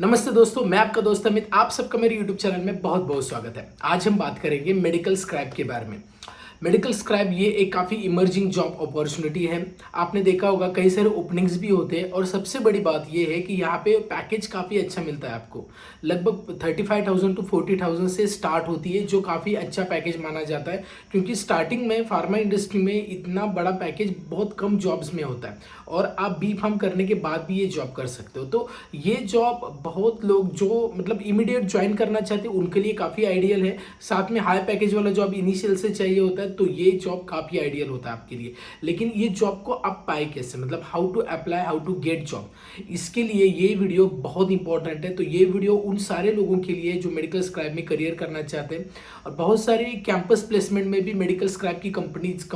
नमस्ते दोस्तों, मैं आपका दोस्त अमित। आप सबका मेरे YouTube चैनल में बहुत बहुत स्वागत है। आज हम बात करेंगे मेडिकल स्क्राइब के बारे में। मेडिकल स्क्राइब ये एक काफ़ी इमर्जिंग जॉब अपॉर्चुनिटी है। आपने देखा होगा कई सारे ओपनिंग्स भी होते हैं और सबसे बड़ी बात ये है कि यहाँ पे पैकेज काफ़ी अच्छा मिलता है आपको। लगभग 35,000 टू 40,000 से स्टार्ट होती है, जो काफ़ी अच्छा पैकेज माना जाता है, क्योंकि स्टार्टिंग में फार्मा इंडस्ट्री में इतना बड़ा पैकेज बहुत कम जॉब्स में होता है और आप बी फार्म करने के बाद भी ये जॉब कर सकते हो। तो ये जॉब बहुत लोग जो मतलब इमीडिएट ज्वाइन करना चाहते हैं उनके लिए काफ़ी आइडियल है। साथ में हाई पैकेज वाला जॉब इनिशियल से चाहिए होता है तो ये जॉब काफ़ी आइडियल होता है आपके लिए। लेकिन ये जॉब को आप पाए कैसे, मतलब how to apply, how to get job, इसके लिए ये वीडियो बहुत इंपॉर्टेंट है। तो ये वीडियो उन सारे लोगों के लिए जो मेडिकल स्क्राइब में करियर करना चाहते हैं और बहुत सारे कैंपस प्लेसमेंट में भी मेडिकल स्क्राइब की कंपनीज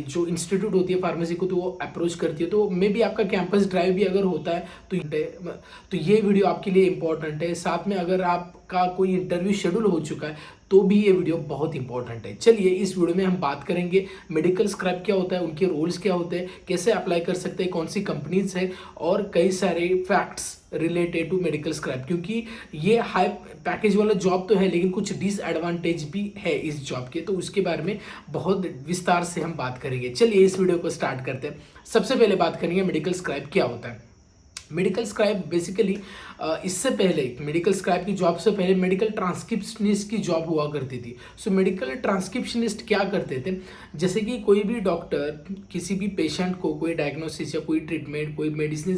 जो इंस्टीट्यूट होती है फार्मेसी को, तो वो अप्रोच करती है। तो मे भी आपका कैंपस ड्राइव भी अगर होता है तो ये वीडियो आपके लिए इंपॉर्टेंट है। साथ में अगर आपका कोई इंटरव्यू शेड्यूल हो चुका है तो भी ये वीडियो बहुत इंपॉर्टेंट है। चलिए इस वीडियो में हम बात करेंगे मेडिकल स्क्राइब क्या होता है, उनके रोल्स क्या होते हैं, कैसे अप्लाई कर सकते हैं, कौन सी कंपनीज है और कई सारे facts related to medical scribe. क्योंकि ये हाई पैकेज वाला जॉब तो है लेकिन कुछ डिसएडवांटेज भी है इस जॉब के, तो उसके बारे में बहुत विस्तार से हम बात करेंगे। चलिए इस वीडियो को स्टार्ट करते हैं। सबसे पहले बात करेंगे मेडिकल स्क्राइब क्या होता है। मेडिकल स्क्राइब बेसिकली इससे पहले मेडिकल स्क्राइब की जॉब से पहले मेडिकल ट्रांसक्रिप्शनिस्ट की जॉब हुआ करती थी। सो मेडिकल ट्रांसक्रिप्शनिस्ट क्या करते थे, जैसे कि कोई भी डॉक्टर किसी भी पेशेंट को कोई डायग्नोसिस या कोई ट्रीटमेंट, कोई मेडिसिन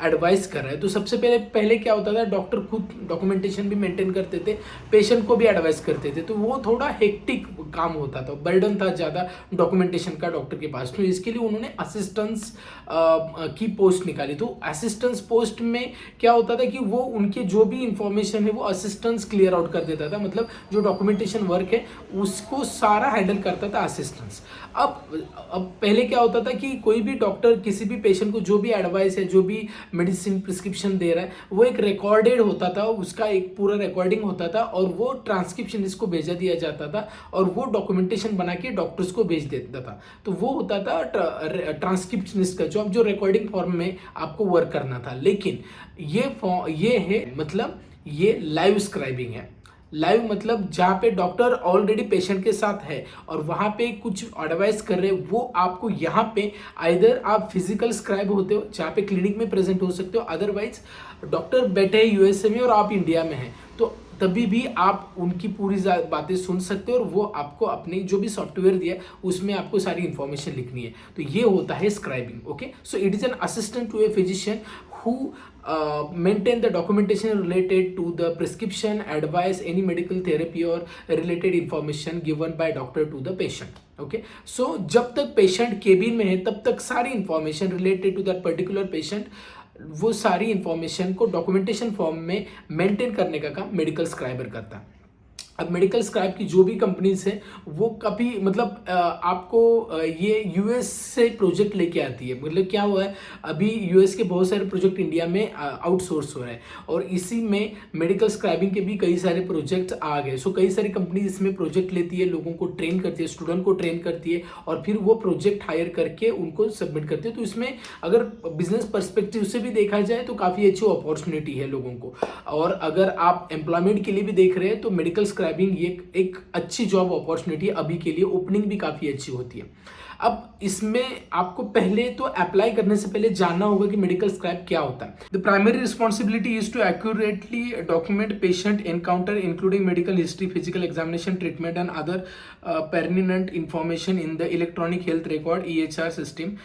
एडवाइस कर रहा है तो सबसे पहले क्या होता था, डॉक्टर खुद डॉक्यूमेंटेशन भी मेंटेन करते थे, पेशेंट को भी एडवाइस करते थे। तो वो थोड़ा हेक्टिक काम होता था, बर्डन था ज़्यादा डॉक्यूमेंटेशन का डॉक्टर के पास। तो इसके लिए उन्होंने असिस्टेंस की पोस्ट निकाली। तो असिस्टेंस पोस्ट में क्या होता था कि वो उनके जो भी इंफॉर्मेशन है वो असिस्टेंस क्लियर आउट कर देता था, मतलब जो डॉक्यूमेंटेशन वर्क है उसको सारा हैंडल करता था असिस्टेंस। अब पहले क्या होता था कि कोई भी डॉक्टर किसी भी पेशेंट को जो भी एडवाइस है, जो भी मेडिसिन प्रिस्क्रिप्शन दे रहा है, वो एक रिकॉर्डेड होता था, उसका एक पूरा रिकॉर्डिंग होता था और वो ट्रांसक्रिप्शन इसको भेजा दिया जाता था और वो डॉक्यूमेंटेशन बना के डॉक्टर्स को भेज देता था। तो वो होता था ट्रांसक्रिप्शनिस्ट का जॉब, जो रिकॉर्डिंग फॉर्म में आपको वर्क करना था। लेकिन ये है मतलब ये लाइव स्क्राइबिंग है। लाइव मतलब जहाँ पे डॉक्टर ऑलरेडी पेशेंट के साथ है और वहाँ पे कुछ एडवाइस कर रहे हैं, वो आपको यहाँ पे आइदर आप फिजिकल स्क्राइब होते हो जहाँ पे क्लिनिक में प्रेजेंट हो सकते हो, अदरवाइज डॉक्टर बैठे हैं यूएसए में और आप इंडिया में हैं, तो तभी भी आप उनकी पूरी बातें सुन सकते हो और वो आपको अपनी जो भी सॉफ्टवेयर दिया है उसमें आपको सारी इंफॉर्मेशन लिखनी है। तो ये होता है scribing. Okay, so it is an assistant to a physician who maintain the documentation related to the prescription, advice, any medical therapy or related information given by doctor to the patient. Okay, so जब तक patient cabin में है तब तक सारी information related to that particular patient, वो सारी information को डॉक्यूमेंटेशन फॉर्म में मेंटेन करने का काम मेडिकल स्क्राइबर करता है। अब मेडिकल स्क्राइब की जो भी कंपनीज हैं वो कभी मतलब आपको ये यूएस से प्रोजेक्ट लेके आती है। मतलब क्या हुआ है, अभी यूएस के बहुत सारे प्रोजेक्ट इंडिया में आउटसोर्स हो रहे हैं और इसी में मेडिकल स्क्राइबिंग के भी कई सारे प्रोजेक्ट आ गए। सो कई सारी कंपनीज इसमें प्रोजेक्ट लेती है, लोगों को ट्रेन करती है, स्टूडेंट को ट्रेन करती है और फिर वो प्रोजेक्ट हायर करके उनको सबमिट करती है। तो इसमें अगर बिजनेस पर्सपेक्टिव से भी देखा जाए तो काफ़ी अच्छी अपॉर्चुनिटी है लोगों को। और अगर आप एम्प्लॉयमेंट के लिए भी देख रहे हैं तो मेडिकल स्क्राइबिंग ये एक अच्छी जॉब अपॉर्चुनिटी अभी के लिए, ओपनिंग भी काफ़ी अच्छी होती है। अब इसमें आपको पहले तो अप्लाई करने से पहले जानना होगा कि मेडिकल स्क्राइब क्या होता है। The primary responsibility is to accurately document patient encounter including medical history, physical examination, treatment and other pertinent information in the electronic health record EHR system.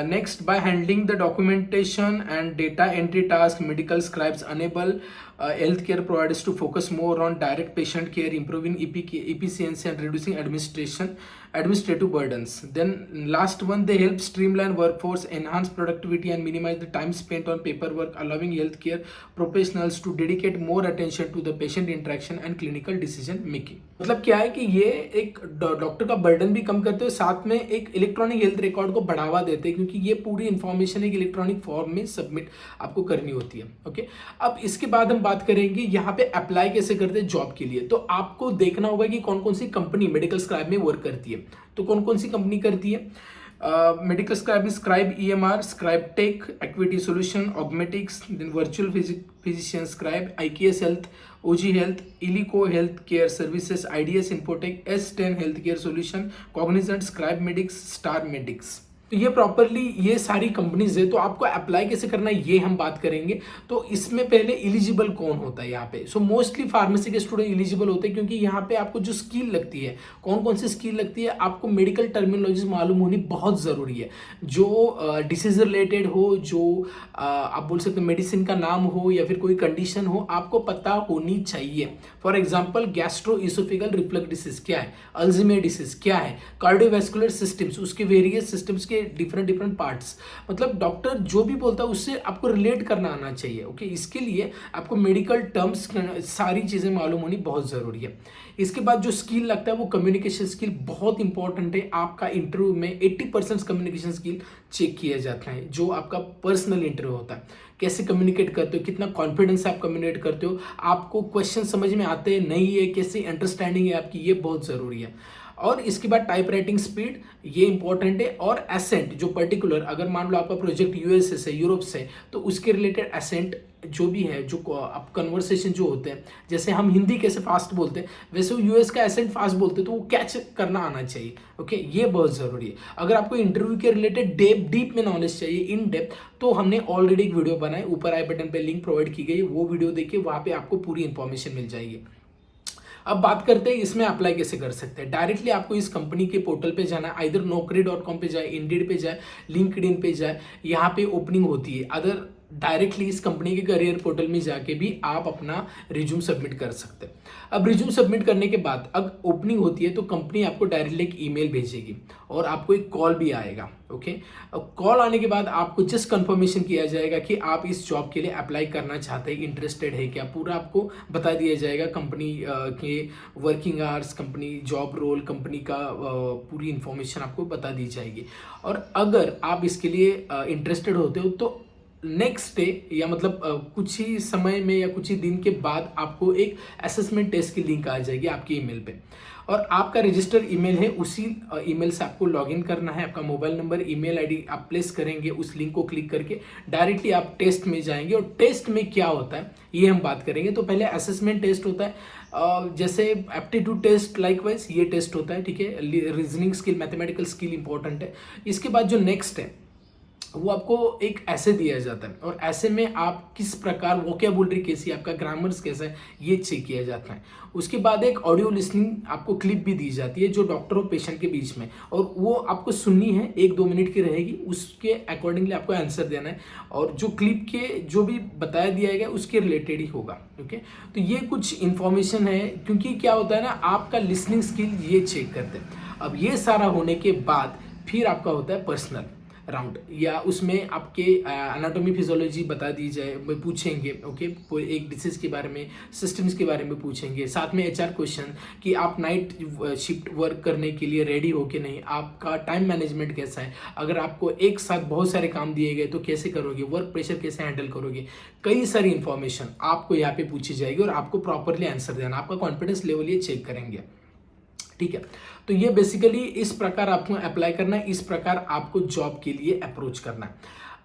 Next, by handling the documentation and data entry task, medical scribes enable healthcare providers to focus more on direct patient care, improving efficiency and reducing administrative burdens. Then last one, they help streamline workforce, enhance productivity and minimize the time spent on paperwork, allowing healthcare professionals to dedicate more attention to the patient interaction and clinical decision making. मतलब क्या है कि ये एक doctor का burden भी कम करते हो, साथ में एक इलेक्ट्रॉनिक हेल्थ रिकॉर्ड को बढ़ावा देते हैं, क्योंकि ये पूरी इंफॉर्मेशन एक इलेक्ट्रॉनिक फॉर्म में सबमिट आपको करनी होती है। ओके, अब इसके बाद हम बात करेंगे यहाँ पे अप्लाई कैसे करते हैं जॉब के लिए। तो आपको देखना होगा कि कौन कौन सी कंपनी मेडिकल स्क्राइब में वर्क करती है। तो कौन कौन सी कंपनी करती है, मेडिकल स्क्राइब में scribe EMR, scribe tech, equity solution, Augmedix, then virtual physician scribe, IKS health, OG health, Elico health care services, IDS infotech, S10 health care solution, Cognizant, scribe medics, star medics. तो ये properly ये सारी companies है। तो आपको apply कैसे करना है ये हम बात करेंगे। तो इसमें पहले एलिजिबल कौन होता है यहाँ पे। सो मोस्टली फार्मेसी के स्टूडेंट एलिजिबल होते हैं, क्योंकि यहाँ पे आपको जो स्किल लगती है, कौन कौन सी स्किल लगती है, आपको मेडिकल टर्मिनोलॉजी मालूम होनी बहुत ज़रूरी है। जो डिसीज रिलेटेड हो, जो आप बोल सकते हैं मेडिसिन का नाम हो या फिर कोई कंडीशन हो, आपको पता होनी चाहिए। For example gastro oesophageal reflux disease क्या है, अल्जीमेर डिसीज क्या है, कार्डियोवैस्कुलर सिस्टम्स, उसके वेरियस सिस्टम्स के डिफरेंट पार्ट्स, मतलब डॉक्टर जो भी बोलता है उससे आपको रिलेट करना आना चाहिए। ओके, इसके लिए आपको मेडिकल टर्म्स सारी चीज़ें मालूम होनी बहुत ज़रूरी है। इसके बाद जो स्किल लगता है वो कम्युनिकेशन स्किल बहुत इंपॉर्टेंट है। आपका इंटरव्यू में 80% कम्युनिकेशन स्किल चेक किया जाता है, जो आपका पर्सनल इंटरव्यू होता है। कैसे कम्युनिकेट करते हो, कितना कॉन्फिडेंस से आप कम्युनिकेट करते हो, आपको क्वेश्चन समझ में आते हैं नहीं है, कैसे अंडरस्टैंडिंग है आपकी, ये बहुत ज़रूरी है। और इसके बाद टाइप राइटिंग स्पीड, ये इंपॉर्टेंट है। और एसेंट जो पर्टिकुलर, अगर मान लो आपका प्रोजेक्ट यूएसए से, यूरोप से, तो उसके रिलेटेड एसेंट जो भी है, जो आप कन्वर्सेशन जो होते हैं, जैसे हम हिंदी कैसे फास्ट बोलते हैं वैसे वो यूएस का एसेंट फास्ट बोलते हैं, तो वो कैच करना आना चाहिए। ओके, ये बहुत ज़रूरी है। अगर आपको इंटरव्यू के रिलेटेड डीप में नॉलेज चाहिए, इन डेप्थ, तो हमने ऑलरेडी एक वीडियो बनाई, ऊपर आई बटन पे लिंक प्रोवाइड की गई, वो वीडियो देखिए, वहाँ पे आपको पूरी इंफॉर्मेशन मिल जाएगी। अब बात करते हैं इसमें अप्लाई कैसे कर सकते हैं। डायरेक्टली आपको इस कंपनी के पोर्टल पे जाना है, इधर naukri.com पे जाए, इंडीड पे जाए, लिंक्डइन पे जाए, यहाँ पे ओपनिंग होती है। अदर डायरेक्टली इस कंपनी के करियर पोर्टल में जाके भी आप अपना रिज्यूम सबमिट कर सकते हैं। अब रिज्यूम सबमिट करने के बाद अब ओपनिंग होती है तो कंपनी आपको डायरेक्टली एक ईमेल भेजेगी और आपको एक कॉल भी आएगा। ओके, अब कॉल आने के बाद आपको जस्ट कंफर्मेशन किया जाएगा कि आप इस जॉब के लिए अप्लाई करना चाहते हैं, इंटरेस्टेड है क्या, पूरा आपको बता दिया जाएगा। कंपनी के working hours, company job role, company का पूरी इंफॉर्मेशन आपको बता दी जाएगी। और अगर आप इसके लिए इंटरेस्टेड होते हो तो नेक्स्ट डे या मतलब कुछ ही समय में या कुछ ही दिन के बाद आपको एक असेसमेंट टेस्ट की लिंक आ जाएगी आपकी ईमेल पे, और आपका रजिस्टर ईमेल है, उसी ईमेल से आपको लॉगिन करना है। आपका मोबाइल नंबर, ईमेल आईडी आप प्लेस करेंगे, उस लिंक को क्लिक करके डायरेक्टली आप टेस्ट में जाएंगे। और टेस्ट में क्या होता है ये हम बात करेंगे। तो पहले असेसमेंट टेस्ट होता है, जैसे एप्टीट्यूड टेस्ट, लाइकवाइज ये टेस्ट होता है, ठीक है। Reasoning skill, mathematical skill important है। इसके बाद जो नेक्स्ट है वो आपको एक ऐसे दिया जाता है, और ऐसे में आप किस प्रकार वोकैबुलरी कैसी, आपका ग्रामर्स कैसा है, ये चेक किया जाता है। उसके बाद एक ऑडियो लिसनिंग आपको क्लिप भी दी जाती है जो डॉक्टर और पेशेंट के बीच में, और वो आपको सुननी है, 1-2 मिनट की रहेगी, उसके अकॉर्डिंगली आपको आंसर देना है, और जो क्लिप के जो भी बताया दिया गया उसके रिलेटेड ही होगा। ओके, तो ये कुछ इन्फॉर्मेशन है, क्योंकि क्या होता है ना, आपका लिसनिंग स्किल ये चेक करते हैं। अब ये सारा होने के बाद फिर आपका होता है पर्सनल राउंड, या उसमें आपके एनाटॉमी फिजियोलॉजी बता दी जाए, पूछेंगे। ओके, एक डिसीज के बारे में, सिस्टम्स के बारे में पूछेंगे, साथ में HR क्वेश्चन कि आप नाइट शिफ्ट वर्क करने के लिए रेडी हो कि नहीं, आपका टाइम मैनेजमेंट कैसा है, अगर आपको एक साथ बहुत सारे काम दिए गए तो कैसे करोगे, वर्क प्रेशर कैसे हैंडल करोगे, कई सारी इंफॉर्मेशन आपको यहाँ पे पूछी जाएगी और आपको प्रॉपरली आंसर देना, आपका कॉन्फिडेंस लेवल ये चेक करेंगे। ठीक है, तो ये बेसिकली इस प्रकार आपको अप्लाई करना है, इस प्रकार आपको जॉब के लिए अप्रोच करना है।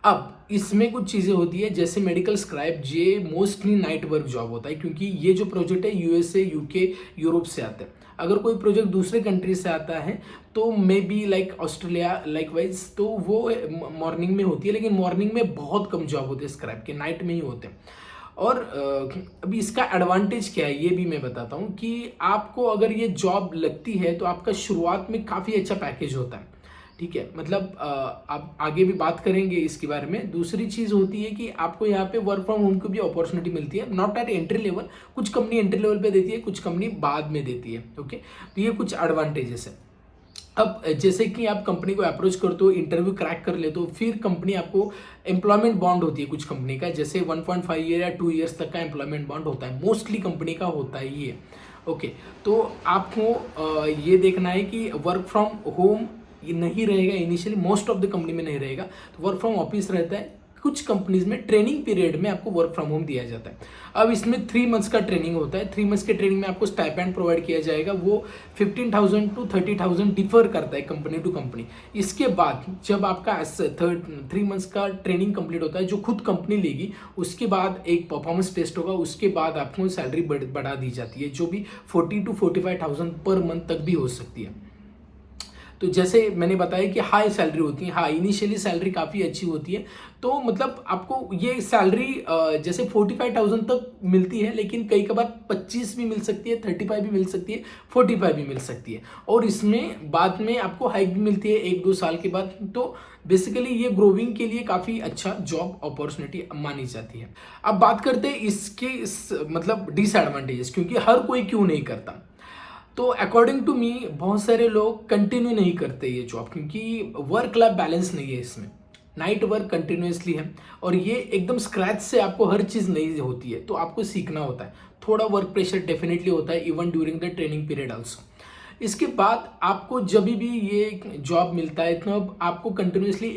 अब इसमें कुछ चीज़ें होती है, जैसे मेडिकल स्क्राइब, ये मोस्टली नाइट वर्क जॉब होता है, क्योंकि ये जो प्रोजेक्ट है USA, UK, यूरोप से आता है। अगर कोई प्रोजेक्ट दूसरे कंट्री से आता है तो may be like Australia, likewise, तो वो मॉर्निंग में होती है, लेकिन मॉर्निंग में बहुत कम जॉब होते हैं स्क्राइब के, नाइट में ही होते हैं। और अभी इसका एडवांटेज क्या है ये भी मैं बताता हूँ कि आपको अगर ये जॉब लगती है तो आपका शुरुआत में काफ़ी अच्छा पैकेज होता है। ठीक है, मतलब आप आगे भी बात करेंगे इसके बारे में। दूसरी चीज़ होती है कि आपको यहाँ पे वर्क फ्रॉम होम की भी अपॉर्चुनिटी मिलती है, नॉट एट एंट्री लेवल, कुछ कंपनी एंट्री लेवल पे देती है, कुछ कंपनी बाद में देती है। ओके, तो ये कुछ एडवांटेजेस है। अब जैसे कि आप कंपनी को अप्रोच करते हो, इंटरव्यू क्रैक कर लेते हो, फिर कंपनी आपको एम्प्लॉयमेंट बॉन्ड होती है कुछ कंपनी का, जैसे 1.5 ईयर या 2 ईयर्स तक का एम्प्लॉयमेंट बॉन्ड होता है, मोस्टली कंपनी का होता है ये। ओके, तो आपको ये देखना है कि वर्क फ्रॉम होम ये नहीं रहेगा initially, most of the company में नहीं रहेगा, तो वर्क फ्रॉम ऑफिस रहता है। कुछ कंपनीज में ट्रेनिंग पीरियड में आपको वर्क फ्रॉम होम दिया जाता है। अब इसमें 3 मंथ्स का ट्रेनिंग होता है। 3 मंथ्स के ट्रेनिंग में आपको स्टाइपेंड प्रोवाइड किया जाएगा, वो 15,000 to 30,000 डिफर करता है कंपनी टू कंपनी। इसके बाद जब आपका 3 मंथ्स का ट्रेनिंग कंप्लीट होता है, जो खुद कंपनी लेगी, उसके बाद एक परफॉर्मेंस टेस्ट होगा, उसके बाद आपको सैलरी बढ़ा दी जाती है, जो भी 40 to 45,000 पर मंथ तक भी हो सकती है। तो जैसे मैंने बताया कि हाई सैलरी होती है, हाँ इनिशियली सैलरी काफ़ी अच्छी होती है, तो मतलब आपको ये सैलरी जैसे 45,000 तक मिलती है, लेकिन कई बार 25 भी मिल सकती है, 35 भी मिल सकती है, 45 भी मिल सकती है, और इसमें बाद में आपको हाइक भी मिलती है 1-2 साल के बाद। तो बेसिकली ये ग्रोविंग के लिए काफ़ी अच्छा जॉब अपॉर्चुनिटी मानी जाती है। अब बात करते हैं इसके मतलब डिसएडवांटेजेस, क्योंकि हर कोई क्यों नहीं करता। तो अकॉर्डिंग टू मी बहुत सारे लोग कंटिन्यू नहीं करते ये जॉब, क्योंकि वर्क लाइफ बैलेंस नहीं है इसमें। नाइट वर्क कंटिन्यूसली है, और ये एकदम स्क्रैच से आपको हर चीज़ नहीं होती है, तो आपको सीखना होता है। थोड़ा वर्क प्रेशर डेफिनेटली होता है even during the training period also. इसके बाद आपको जब भी ये जॉब मिलता है, तो अब आपको कंटिन्यूसली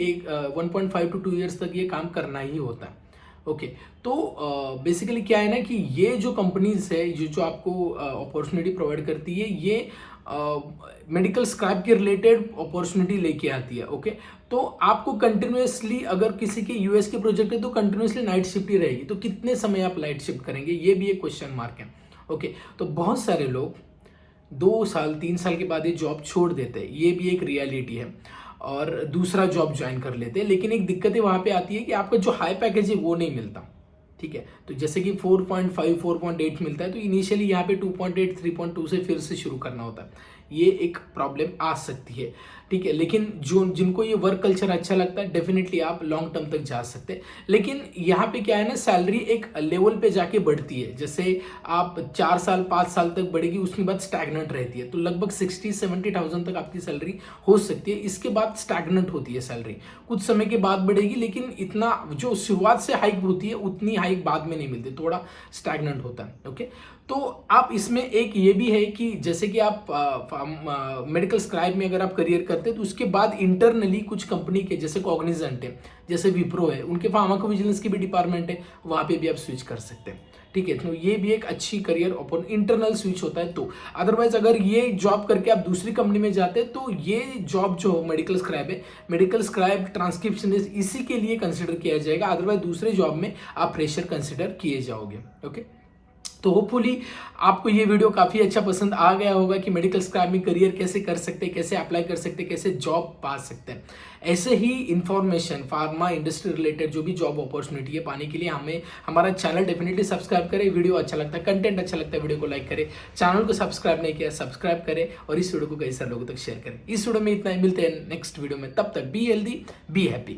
1.5 to 2 ईयर्स तक ये काम करना ही होता है। ओके, तो बेसिकली क्या है ना कि ये जो कंपनीज है जो आपको अपॉर्चुनिटी प्रोवाइड करती है, ये मेडिकल स्क्रैप के रिलेटेड अपॉर्चुनिटी लेके आती है। ओके, तो आपको कंटिन्यूसली, अगर किसी के यूएस के प्रोजेक्ट है तो कंटिन्यूसली नाइट शिफ्ट ही रहेगी, तो कितने समय आप नाइट शिफ्ट करेंगे, ये भी एक क्वेश्चन मार्क है। ओके, तो बहुत सारे लोग 2 साल 3 साल के बाद ये जॉब छोड़ देते हैं, ये भी एक रियलिटी है, और दूसरा जॉब ज्वाइन कर लेते हैं। लेकिन एक दिक्कत वहाँ पे आती है कि आपका जो हाई पैकेज है वो नहीं मिलता। ठीक है, तो जैसे कि 4.5 4.8 मिलता है, तो इनिशियली यहाँ पे 2.8 3.2 से फिर से शुरू करना होता है। ये एक प्रॉब्लम आ सकती है। ठीक है, लेकिन जो जिनको ये वर्क कल्चर अच्छा लगता है, डेफिनेटली आप लॉन्ग टर्म तक जा सकते हैं। लेकिन यहाँ पे क्या है ना, सैलरी एक लेवल पे जाके बढ़ती है। जैसे आप 4 साल 5 साल तक बढ़ेगी, उसके बाद स्टैग्नेंट रहती है, तो लगभग 60-70,000 तक आपकी सैलरी हो सकती है। इसके बाद स्टैग्नेंट होती है सैलरी, कुछ समय के बाद बढ़ेगी, लेकिन इतना जो शुरुआत से हाइक होती है उतनी हाइक बाद में नहीं मिलती, थोड़ा स्टैग्नेंट होता है। ओके, तो आप इसमें एक ये भी है कि जैसे कि आप मेडिकल स्क्राइब में अगर आप करियर करते हैं, तो उसके बाद इंटरनली कुछ कंपनी के जैसे कॉग्निजेंट है, जैसे विप्रो है, उनके फार्माकोविजिलेंस की भी डिपार्टमेंट है, वहाँ पे भी आप स्विच कर सकते हैं। ठीक है, तो ये भी एक अच्छी करियर ओपन इंटरनल स्विच होता है। तो अदरवाइज अगर ये जॉब करके आप दूसरी कंपनी में जाते हैं, तो ये जॉब जो मेडिकल स्क्राइब है, मेडिकल स्क्राइब ट्रांसक्रिप्शनिस्ट, इसी के लिए कंसिडर किया जाएगा। अदरवाइज दूसरे जॉब में आप फ्रेशर कंसिडर किए जाओगे। ओके, तो होपफुली आपको ये वीडियो काफ़ी अच्छा पसंद आ गया होगा कि मेडिकल स्क्राइब में करियर कैसे कर सकते हैं, कैसे अप्लाई कर सकते हैं, कैसे जॉब पा सकते हैं। ऐसे ही इंफॉर्मेशन फार्मा इंडस्ट्री रिलेटेड जो भी जॉब अपॉर्चुनिटी है पाने के लिए हमें हमारा चैनल डेफिनेटली सब्सक्राइब करें। वीडियो अच्छा लगता है, कंटेंट अच्छा लगता है, वीडियो को लाइक करें। चैनल को सब्सक्राइब नहीं किया, सब्सक्राइब करें, और इस वीडियो को कई सारे लोगों तक शेयर करें। इस वीडियो में इतना ही, मिलते हैं नेक्स्ट वीडियो में। तब तक बी हेल्दी, बी हैप्पी।